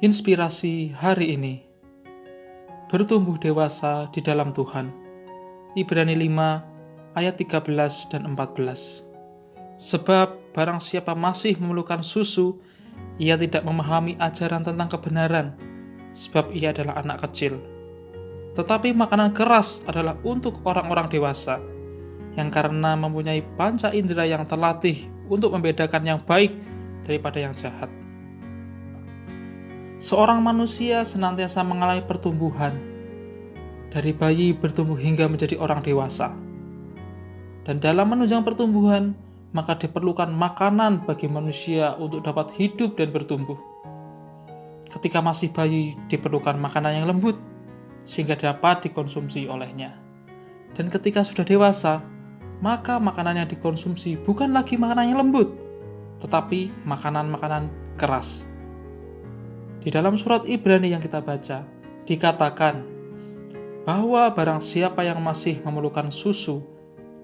Inspirasi hari ini, bertumbuh dewasa di dalam Tuhan. Ibrani 5 ayat 13 dan 14. Sebab barang siapa masih memerlukan susu, ia tidak memahami ajaran tentang kebenaran, sebab ia adalah anak kecil. Tetapi makanan keras adalah untuk orang-orang dewasa, yang karena mempunyai panca indera yang terlatih untuk membedakan yang baik daripada yang jahat. Seorang manusia senantiasa mengalami pertumbuhan, dari bayi bertumbuh hingga menjadi orang dewasa. Dan dalam menunjang pertumbuhan, maka diperlukan makanan bagi manusia untuk dapat hidup dan bertumbuh. Ketika masih bayi, diperlukan makanan yang lembut, sehingga dapat dikonsumsi olehnya. Dan ketika sudah dewasa, maka makanan yang dikonsumsi bukan lagi makanan yang lembut, tetapi makanan-makanan keras. Di dalam surat Ibrani yang kita baca, dikatakan bahwa barang siapa yang masih memerlukan susu,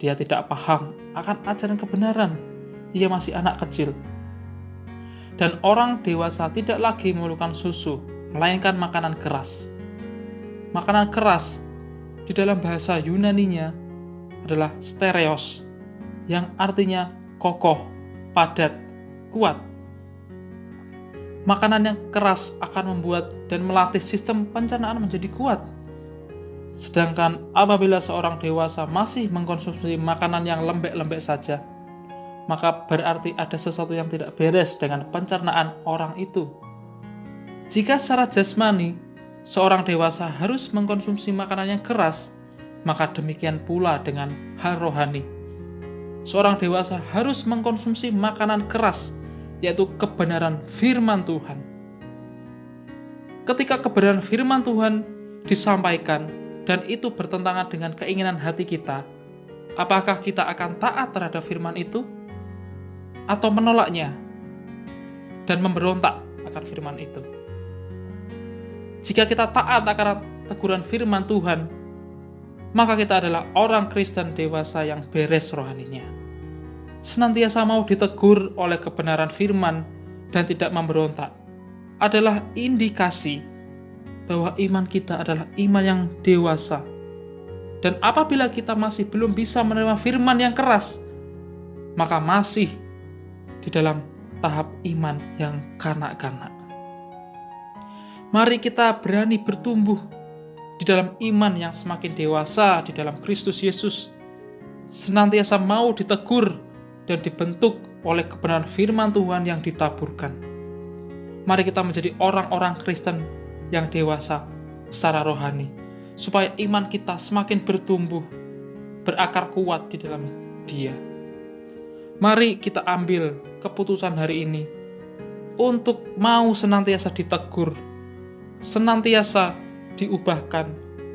dia tidak paham akan ajaran kebenaran, ia masih anak kecil. Dan orang dewasa tidak lagi memerlukan susu, melainkan makanan keras. Makanan keras di dalam bahasa Yunaninya adalah stereos, yang artinya kokoh, padat, kuat. Makanan yang keras akan membuat dan melatih sistem pencernaan menjadi kuat. Sedangkan apabila seorang dewasa masih mengkonsumsi makanan yang lembek-lembek saja, maka berarti ada sesuatu yang tidak beres dengan pencernaan orang itu. Jika secara jasmani, seorang dewasa harus mengkonsumsi makanan yang keras, maka demikian pula dengan hal rohani. Seorang dewasa harus mengkonsumsi makanan keras, yaitu kebenaran firman Tuhan. Ketika kebenaran firman Tuhan disampaikan dan itu bertentangan dengan keinginan hati kita, apakah kita akan taat terhadap firman itu atau menolaknya dan memberontak akan firman itu? Jika kita taat akan teguran firman Tuhan, maka kita adalah orang Kristen dewasa yang beres rohaninya, senantiasa mau ditegur oleh kebenaran firman dan tidak memberontak, adalah indikasi bahwa iman kita adalah iman yang dewasa. Dan apabila kita masih belum bisa menerima firman yang keras, maka masih di dalam tahap iman yang kanak-kanak. Mari kita berani bertumbuh di dalam iman yang semakin dewasa di dalam Kristus Yesus, senantiasa mau ditegur dan dibentuk oleh kebenaran firman Tuhan yang ditaburkan. Mari kita menjadi orang-orang Kristen yang dewasa secara rohani, supaya iman kita semakin bertumbuh, berakar kuat di dalam Dia. Mari kita ambil keputusan hari ini untuk mau senantiasa ditegur, senantiasa diubahkan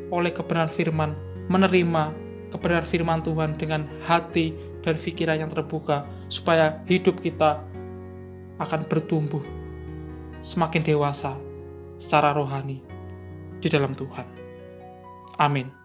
oleh kebenaran firman, menerima kebenaran firman Tuhan dengan hati dan pikiran yang terbuka, supaya hidup kita akan bertumbuh semakin dewasa secara rohani di dalam Tuhan. Amin.